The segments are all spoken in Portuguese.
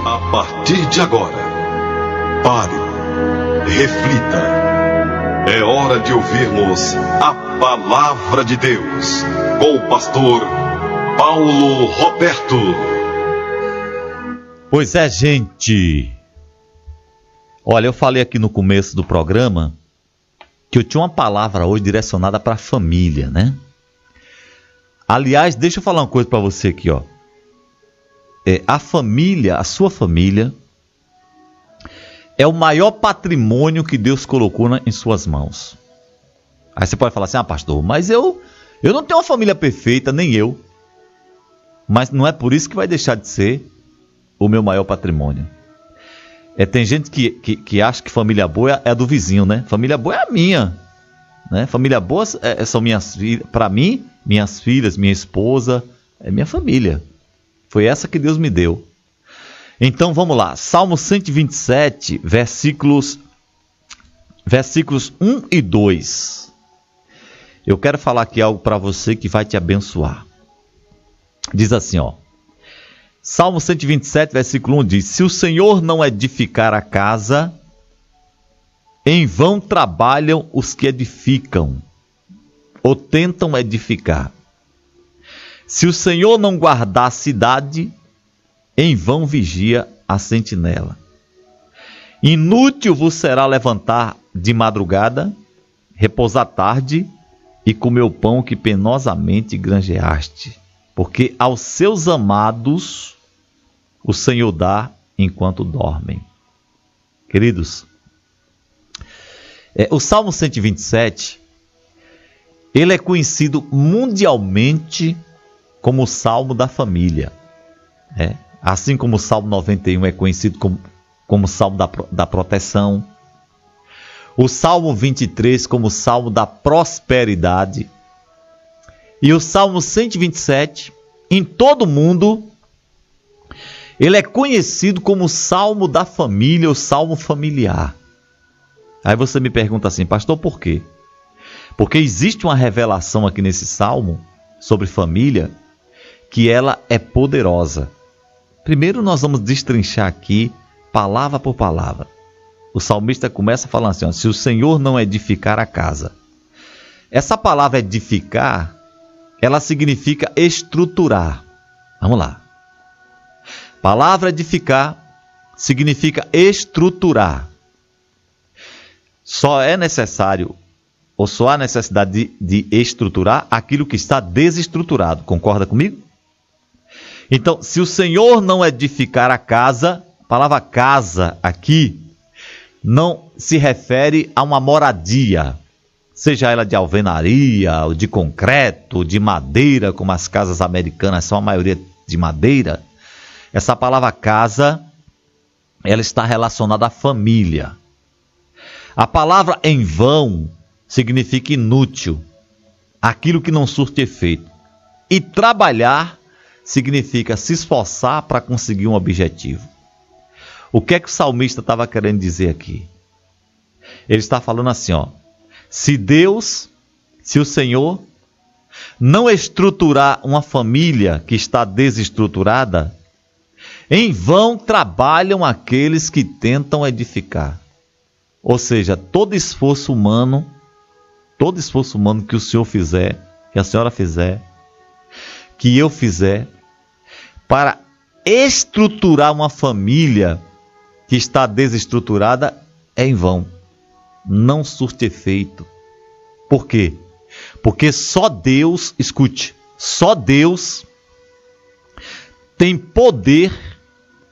A partir de agora, pare, reflita. É hora de ouvirmos a Palavra de Deus com o pastor Paulo Roberto. Pois é, gente. Olha, eu falei aqui no começo do programa que eu tinha uma palavra hoje direcionada para a família, né? Aliás, deixa eu falar uma coisa para você aqui, ó. A família, a sua família, é o maior patrimônio que Deus colocou em suas mãos. Aí você pode falar assim, pastor, mas eu não tenho uma família perfeita, nem eu. Mas não é por isso que vai deixar de ser o meu maior patrimônio. Tem gente que acha que família boa é a do vizinho, né? Família boa é a minha, né? Família boa são minhas filhas, para mim, minhas filhas, minha esposa, é minha família. Foi essa que Deus me deu. Então vamos lá, Salmo 127, versículos 1 e 2. Eu quero falar aqui algo para você que vai te abençoar. Diz assim, ó. Salmo 127, versículo 1 diz: Se o Senhor não edificar a casa, em vão trabalham os que edificam, ou tentam edificar. Se o Senhor não guardar a cidade, em vão vigia a sentinela. Inútil vos será levantar de madrugada, repousar tarde e comer o pão que penosamente granjeaste, porque aos seus amados o Senhor dá enquanto dormem. Queridos, o Salmo 127, ele é conhecido mundialmente como o Salmo da família. Assim como o Salmo 91 é conhecido como o Salmo da proteção. O Salmo 23 como o Salmo da prosperidade. E o Salmo 127, em todo o mundo, ele é conhecido como o Salmo da família, o Salmo familiar. Aí você me pergunta assim, pastor, por quê? Porque existe uma revelação aqui nesse Salmo sobre família, que ela é poderosa. Primeiro nós vamos destrinchar aqui, palavra por palavra. O salmista começa falando assim, se o Senhor não edificar a casa. Essa palavra edificar, ela significa estruturar. Vamos lá. Palavra edificar significa estruturar. Só é necessário, ou só há necessidade de estruturar aquilo que está desestruturado. Concorda comigo? Então, se o Senhor não edificar a casa, a palavra casa aqui não se refere a uma moradia, seja ela de alvenaria, ou de concreto, ou de madeira, como as casas americanas são a maioria de madeira. Essa palavra casa, ela está relacionada à família. A palavra em vão significa inútil, aquilo que não surte efeito. E trabalhar significa se esforçar para conseguir um objetivo. O que é que o salmista estava querendo dizer aqui? Ele está falando assim, ó. Se o Senhor não estruturar uma família que está desestruturada, em vão trabalham aqueles que tentam edificar. Ou seja, todo esforço humano que o Senhor fizer, que a senhora fizer, que eu fizer, para estruturar uma família que está desestruturada, é em vão. Não surte efeito. Por quê? Porque só Deus, escute, só Deus tem poder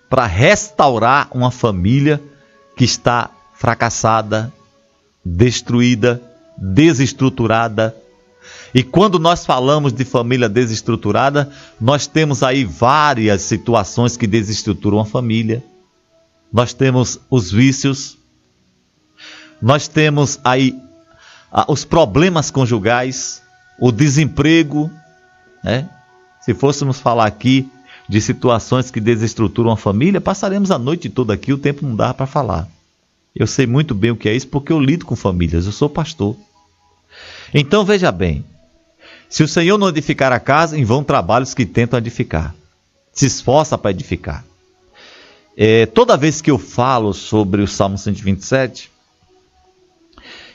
para restaurar uma família que está fracassada, destruída, desestruturada. E quando nós falamos de família desestruturada, nós temos aí várias situações que desestruturam a família. Nós temos os vícios, nós temos aí os problemas conjugais, o desemprego, né? Se fôssemos falar aqui de situações que desestruturam a família, passaremos a noite toda aqui, o tempo não dá para falar. Eu sei muito bem o que é isso, porque eu lido com famílias, eu sou pastor. Então veja bem, se o Senhor não edificar a casa, em vão trabalhos que tentam edificar. Se esforça para edificar. Toda vez que eu falo sobre o Salmo 127,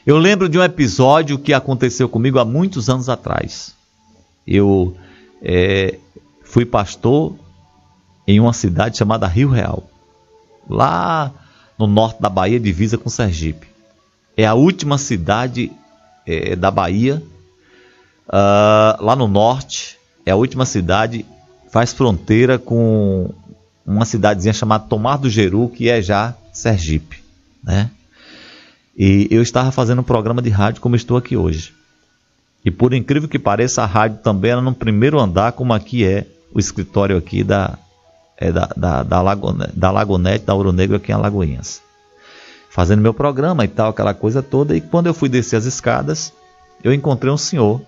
eu lembro de um episódio que aconteceu comigo há muitos anos atrás. Eu fui pastor em uma cidade chamada Rio Real, lá no norte da Bahia, divisa com Sergipe. É a última cidade da Bahia, lá no norte. É a última cidade, faz fronteira com uma cidadezinha chamada Tomar do Jeru, que é já Sergipe, né? E eu estava fazendo um programa de rádio como estou aqui hoje. E por incrível que pareça, a rádio também era no primeiro andar, como aqui é o escritório aqui da Lagonete, da Ouro Negro, aqui em Alagoinhas. Fazendo meu programa e tal, aquela coisa toda. E quando eu fui descer as escadas, eu encontrei um senhor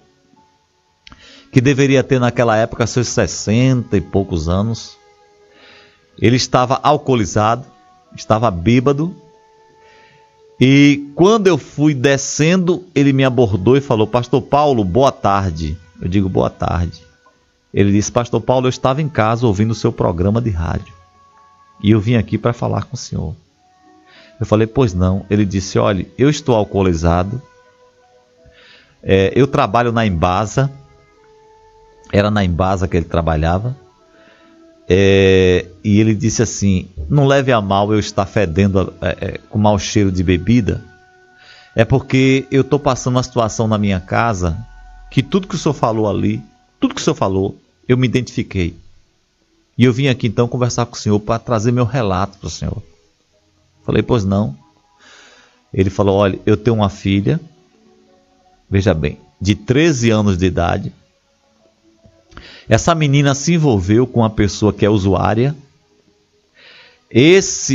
que deveria ter naquela época seus 60 e poucos anos. Ele estava alcoolizado, estava bêbado. E quando eu fui descendo, ele me abordou e falou: Pastor Paulo, boa tarde. Eu digo: boa tarde. Ele disse: Pastor Paulo, eu estava em casa ouvindo o seu programa de rádio e eu vim aqui para falar com o senhor. Eu falei: pois não. Ele disse: olha, eu estou alcoolizado, eu trabalho na Embasa. Era na Embasa que ele trabalhava. E ele disse assim: não leve a mal eu estar fedendo com mau cheiro de bebida. É porque eu estou passando uma situação na minha casa que tudo que o senhor falou ali, tudo que o senhor falou, eu me identifiquei. E eu vim aqui então conversar com o senhor para trazer meu relato para o senhor. Falei: pois não. Ele falou: olha, eu tenho uma filha, veja bem, de 13 anos de idade. Essa menina se envolveu com uma pessoa que é usuária.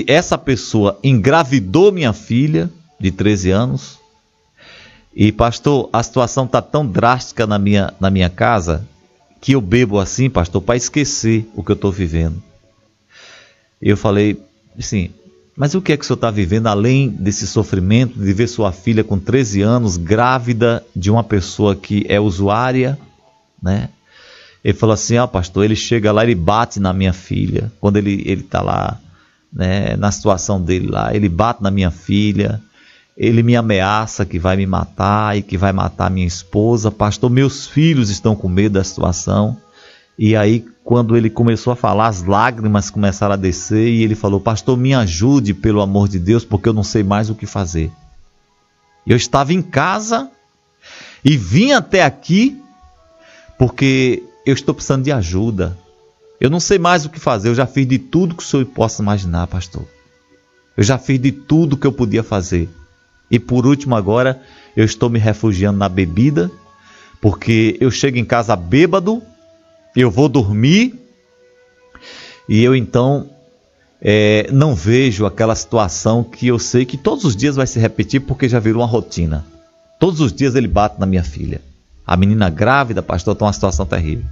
Essa pessoa engravidou minha filha de 13 anos. E pastor, a situação está tão drástica na minha casa que eu bebo assim, pastor, para esquecer o que eu estou vivendo. Eu falei assim: mas o que é que o senhor está vivendo além desse sofrimento de ver sua filha com 13 anos grávida de uma pessoa que é usuária, né? Ele falou assim: pastor, ele chega lá, ele bate na minha filha. Quando ele está lá, né, na situação dele lá, ele bate na minha filha. Ele me ameaça que vai me matar e que vai matar minha esposa. Pastor, meus filhos estão com medo da situação. E aí, quando ele começou a falar, as lágrimas começaram a descer. E ele falou: pastor, me ajude, pelo amor de Deus, porque eu não sei mais o que fazer. Eu estava em casa e vim até aqui porque eu estou precisando de ajuda. Eu não sei mais o que fazer. Eu já fiz de tudo que o senhor possa imaginar, pastor. Eu já fiz de tudo que eu podia fazer. E por último agora, eu estou me refugiando na bebida, porque eu chego em casa bêbado, eu vou dormir, e eu então não vejo aquela situação que eu sei que todos os dias vai se repetir, porque já virou uma rotina. Todos os dias ele bate na minha filha. A menina grávida, pastor, está uma situação terrível.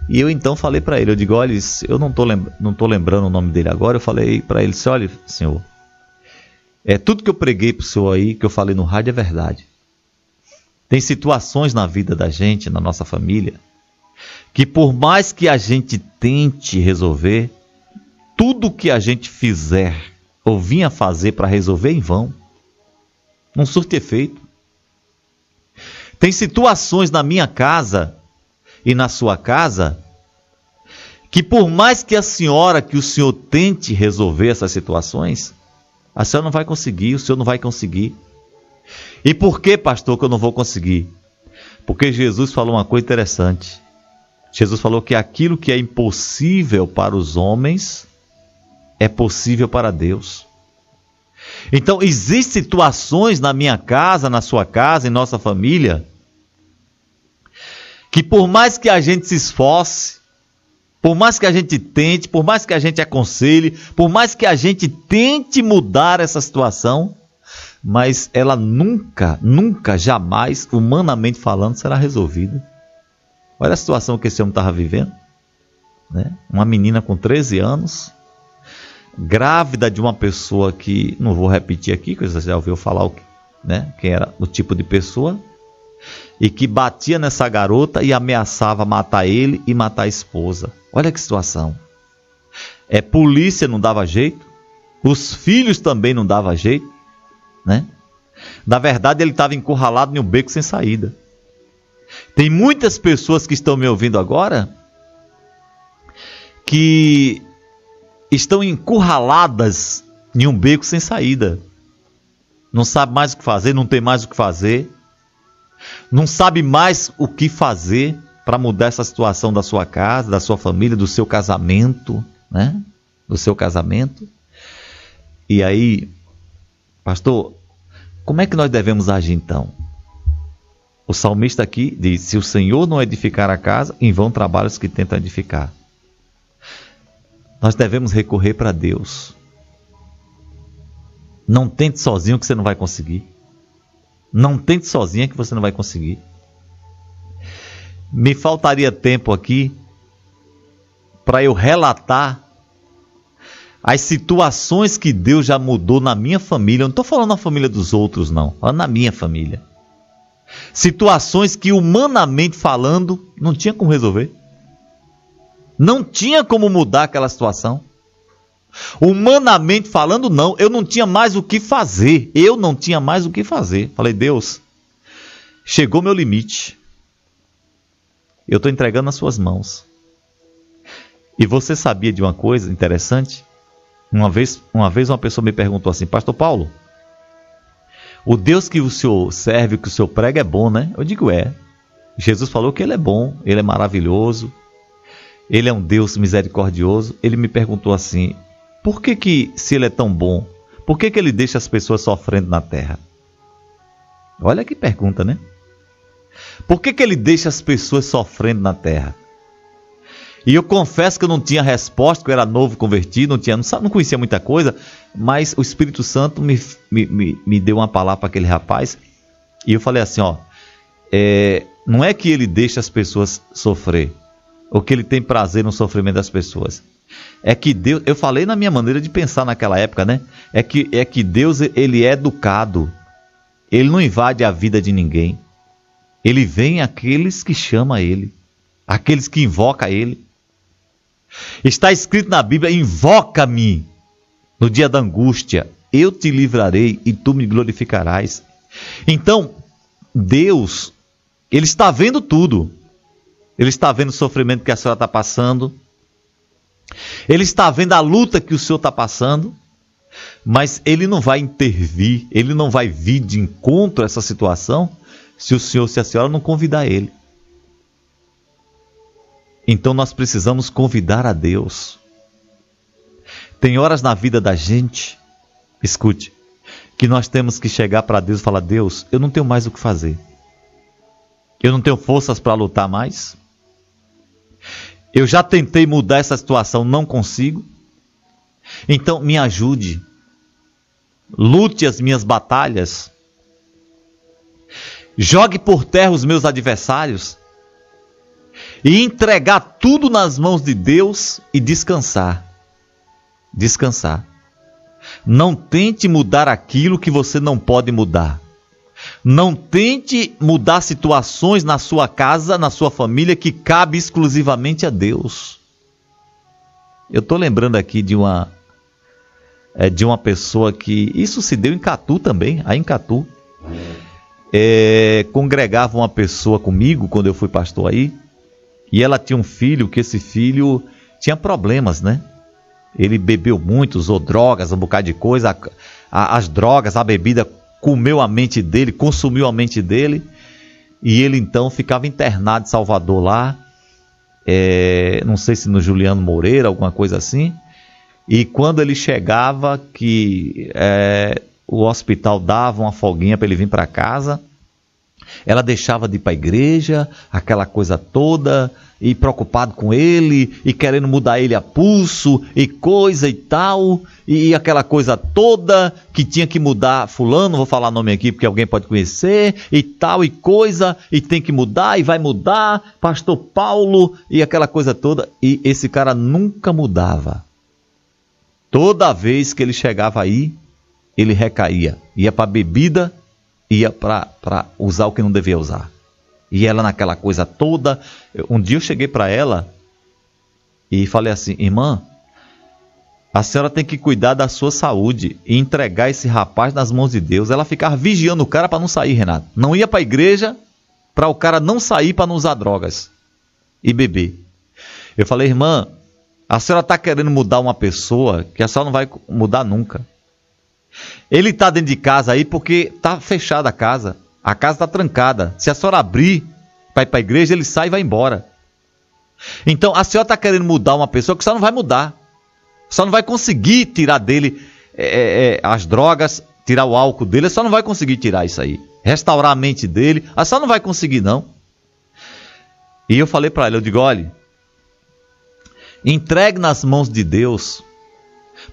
E eu então falei para ele, eu digo: olha, eu não estou lembrando o nome dele agora. Eu falei para ele: olha, senhor, tudo que eu preguei para o senhor aí, que eu falei no rádio, é verdade. Tem situações na vida da gente, na nossa família, que por mais que a gente tente resolver, tudo que a gente fizer ou vinha fazer para resolver é em vão. Não surte efeito. Tem situações na minha casa e na sua casa que por mais que o senhor tente resolver essas situações, a senhora não vai conseguir, o senhor não vai conseguir. E por que, pastor, que eu não vou conseguir? Porque Jesus falou uma coisa interessante. Jesus falou que aquilo que é impossível para os homens é possível para Deus. Então, existem situações na minha casa, na sua casa, em nossa família, que por mais que a gente se esforce, por mais que a gente tente, por mais que a gente aconselhe, por mais que a gente tente mudar essa situação, mas ela nunca, jamais, humanamente falando, será resolvida. Olha a situação que esse homem estava vivendo, né? Uma menina com 13 anos, grávida de uma pessoa que, não vou repetir aqui, que você já ouviu falar quem era o tipo de pessoa, e que batia nessa garota e ameaçava matar ele e matar a esposa. Olha que situação. polícia não dava jeito, os filhos também não dava jeito, né? Na verdade, ele estava encurralado em um beco sem saída. Tem muitas pessoas que estão me ouvindo agora que estão encurraladas em um beco sem saída. Não sabe mais o que fazer, não tem mais o que fazer. Não sabe mais o que fazer para mudar essa situação da sua casa, da sua família, do seu casamento, né? Do seu casamento. E aí, pastor, como é que nós devemos agir então? O salmista aqui diz: se o Senhor não edificar a casa, em vão trabalham os que tentam edificar. Nós devemos recorrer para Deus. Não tente sozinho que você não vai conseguir. Não tente sozinha que você não vai conseguir. Me faltaria tempo aqui para eu relatar as situações que Deus já mudou na minha família. Eu não estou falando na família dos outros, não. Falando na minha família. Situações que, humanamente falando, não tinha como resolver. Não tinha como mudar aquela situação. Humanamente falando, não. Eu não tinha mais o que fazer. Eu não tinha mais o que fazer. Falei: Deus, chegou meu limite. Eu estou entregando nas suas mãos. E você sabia de uma coisa interessante? Uma vez uma pessoa me perguntou assim: Pastor Paulo, o Deus que o senhor serve, que o senhor prega é bom, né? Eu digo: é. Jesus falou que ele é bom, ele é maravilhoso, ele é um Deus misericordioso. Ele me perguntou assim: por que se ele é tão bom, por que ele deixa as pessoas sofrendo na terra? Olha que pergunta, né? Por que ele deixa as pessoas sofrendo na terra? E eu confesso que eu não tinha resposta, porque eu era novo convertido, não conhecia muita coisa, mas o Espírito Santo me deu uma palavra para aquele rapaz, e eu falei assim: não é que ele deixa as pessoas sofrer, ou que ele tem prazer no sofrimento das pessoas. É que Deus, eu falei na minha maneira de pensar naquela época, né? É que Deus, ele é educado, ele não invade a vida de ninguém, ele vem àqueles que chamam ele, aqueles que invocam ele. Está escrito na Bíblia: invoca-me no dia da angústia, eu te livrarei e tu me glorificarás. Então, Deus, ele está vendo tudo. Ele está vendo o sofrimento que a senhora está passando. Ele está vendo a luta que o senhor está passando. Mas ele não vai intervir, ele não vai vir de encontro a essa situação se a senhora não convidar ele. Então nós precisamos convidar a Deus. Tem horas na vida da gente, escute, que nós temos que chegar para Deus e falar: Deus, eu não tenho mais o que fazer. Eu não tenho forças para lutar mais. Eu já tentei mudar essa situação, não consigo. Então me ajude. Lute as minhas batalhas. Jogue por terra os meus adversários. E entregar tudo nas mãos de Deus e descansar. Descansar. Não tente mudar aquilo que você não pode mudar. Não tente mudar situações na sua casa, na sua família, que cabe exclusivamente a Deus. Eu estou lembrando aqui de uma pessoa que... Isso se deu em Catu também, aí em Catu. Congregava uma pessoa comigo, quando eu fui pastor aí, e ela tinha um filho, que esse filho tinha problemas, né? Ele bebeu muito, usou drogas, um bocado de coisa. As drogas, a bebida comeu a mente dele, consumiu a mente dele. E ele então ficava internado em Salvador lá. Não sei se no Juliano Moreira, alguma coisa assim. E quando ele chegava, que o hospital dava uma folguinha para ele vir para casa, ela deixava de ir para a igreja, aquela coisa toda, e preocupado com ele, e querendo mudar ele a pulso, e coisa e tal, e aquela coisa toda, que tinha que mudar fulano, vou falar nome aqui porque alguém pode conhecer, e tal, e coisa, e tem que mudar, e vai mudar, pastor Paulo, e aquela coisa toda, e esse cara nunca mudava. Toda vez que ele chegava aí, ele recaía, ia para bebida, ia para usar o que não devia usar. E ela naquela coisa toda. Um dia eu cheguei para ela e falei assim: irmã, A senhora tem que cuidar da sua saúde e entregar esse rapaz nas mãos de Deus. Ela ficava vigiando o cara para não sair, Renato. Não ia para a igreja para o cara não sair para não usar drogas e beber. Eu falei, irmã, a senhora está querendo mudar uma pessoa que a senhora não vai mudar nunca. Ele está dentro de casa aí porque está fechada a casa está trancada. Se a senhora abrir para ir para a igreja, ele sai e vai embora. Então a senhora está querendo mudar uma pessoa que a senhora não vai mudar. A senhora não vai conseguir tirar dele as drogas, tirar o álcool dele, a senhora não vai conseguir tirar isso aí. Restaurar a mente dele, a senhora não vai conseguir não. E eu falei para ela, eu digo, olhe, entregue nas mãos de Deus,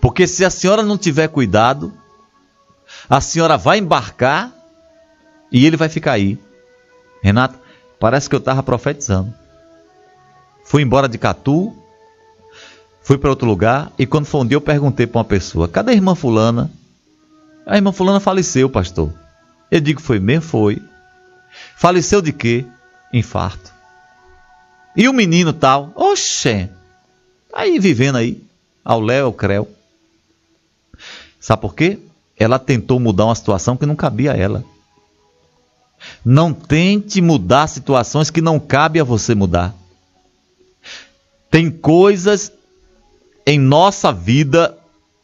porque se a senhora não tiver cuidado, a senhora vai embarcar e ele vai ficar aí. Renato, parece que eu estava profetizando. Fui embora de Catu, fui para outro lugar, e quando foi um dia eu perguntei para uma pessoa, cadê a irmã fulana? A irmã fulana faleceu, pastor. Eu digo, foi mesmo? Foi. Faleceu de quê? Infarto. E o menino tal? Oxê, aí vivendo aí, ao léu, ao creu. Sabe por quê? Ela tentou mudar uma situação que não cabia a ela. Não tente mudar situações que não cabe a você mudar. Tem coisas em nossa vida,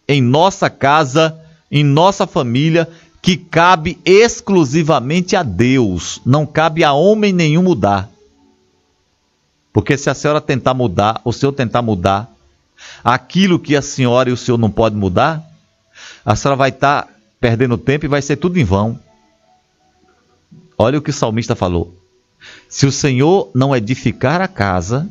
em nossa casa, em nossa família, que cabe exclusivamente a Deus. Não cabe a homem nenhum mudar. Porque se a senhora tentar mudar, o senhor tentar mudar aquilo que a senhora e o senhor não podem mudar, a senhora vai estar perdendo tempo e vai ser tudo em vão. Olha o que o salmista falou. Se o Senhor não edificar a casa,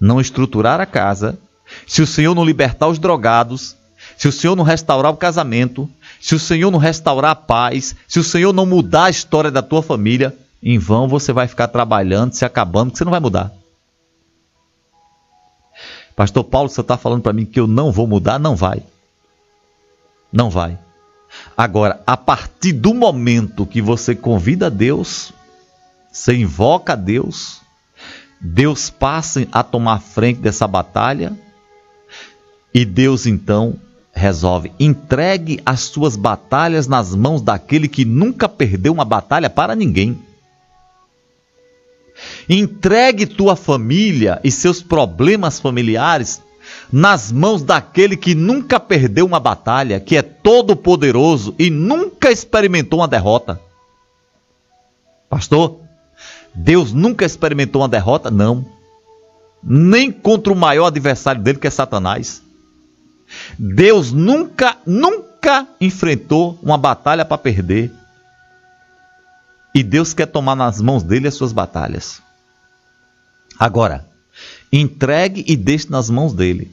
não estruturar a casa, se o Senhor não libertar os drogados, se o Senhor não restaurar o casamento, se o Senhor não restaurar a paz, se o Senhor não mudar a história da tua família, em vão você vai ficar trabalhando, se acabando, porque você não vai mudar. Pastor Paulo, você está falando para mim que eu não vou mudar? Não vai. Não vai. Agora, a partir do momento que você convida a Deus, você invoca a Deus, Deus passa a tomar frente dessa batalha e Deus então resolve. Entregue as suas batalhas nas mãos daquele que nunca perdeu uma batalha para ninguém. Entregue tua família e seus problemas familiares nas mãos daquele que nunca perdeu uma batalha, que é todo poderoso e nunca experimentou uma derrota. Pastor, Deus nunca experimentou uma derrota? Não. Nem contra o maior adversário dele, que é Satanás. Deus nunca enfrentou uma batalha para perder. E Deus quer tomar nas mãos dele as suas batalhas. Agora, entregue e deixe nas mãos dele.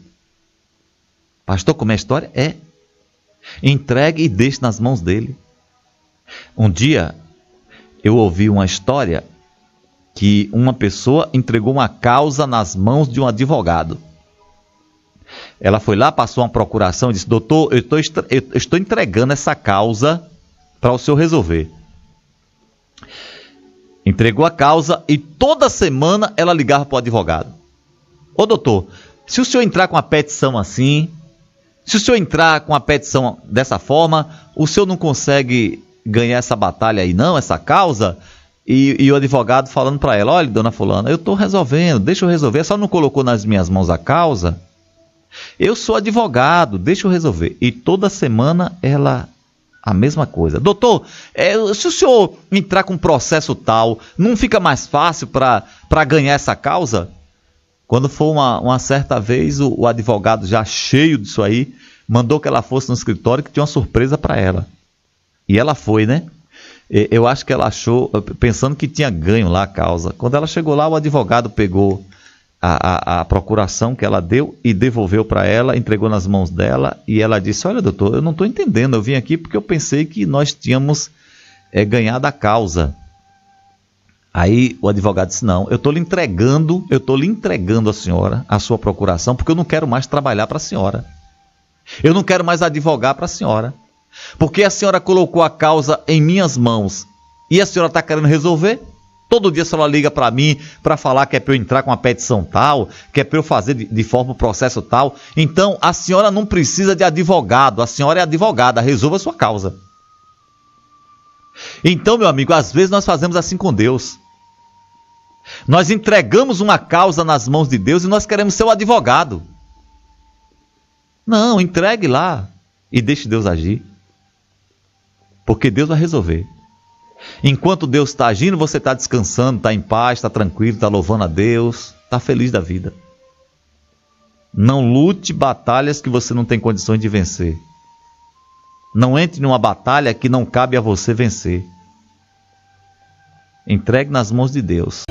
Pastor, como é a história? É. Entregue e deixe nas mãos dele. Um dia, eu ouvi uma história que uma pessoa entregou uma causa nas mãos de um advogado. Ela foi lá, passou uma procuração e disse, doutor, eu estou entregando essa causa para o senhor resolver. Entregou a causa e toda semana ela ligava para o advogado. Ô doutor, se o senhor entrar com uma petição assim, se o senhor entrar com uma petição dessa forma, o senhor não consegue ganhar essa batalha aí não, essa causa? E o advogado falando para ela, olha dona fulana, eu estou resolvendo, deixa eu resolver, só não colocou nas minhas mãos a causa? Eu sou advogado, deixa eu resolver. E toda semana ela, a mesma coisa. Doutor, se o senhor entrar com um processo tal, não fica mais fácil para ganhar essa causa? Quando foi uma certa vez, o advogado já cheio disso aí, mandou que ela fosse no escritório que tinha uma surpresa para ela. E ela foi, né? Eu acho que ela achou, pensando que tinha ganho lá a causa. Quando ela chegou lá, o advogado pegou a procuração que ela deu e devolveu para ela, entregou nas mãos dela e ela disse, olha doutor, eu não estou entendendo, eu vim aqui porque eu pensei que nós tínhamos ganhado a causa. Aí o advogado disse, não, eu estou lhe entregando a senhora a sua procuração porque eu não quero mais trabalhar para a senhora. Eu não quero mais advogar para a senhora. Porque a senhora colocou a causa em minhas mãos e a senhora está querendo resolver? Todo dia a senhora liga para mim para falar que é para eu entrar com uma petição tal, que é para eu fazer de forma o processo tal. Então, a senhora não precisa de advogado, a senhora é advogada, resolva a sua causa. Então, meu amigo, às vezes nós fazemos assim com Deus. Nós entregamos uma causa nas mãos de Deus e nós queremos ser o advogado. Não, entregue lá e deixe Deus agir. Porque Deus vai resolver. Enquanto Deus está agindo, você está descansando, está em paz, está tranquilo, está louvando a Deus, está feliz da vida. Não lute batalhas que você não tem condições de vencer. Não entre numa batalha que não cabe a você vencer. Entregue nas mãos de Deus.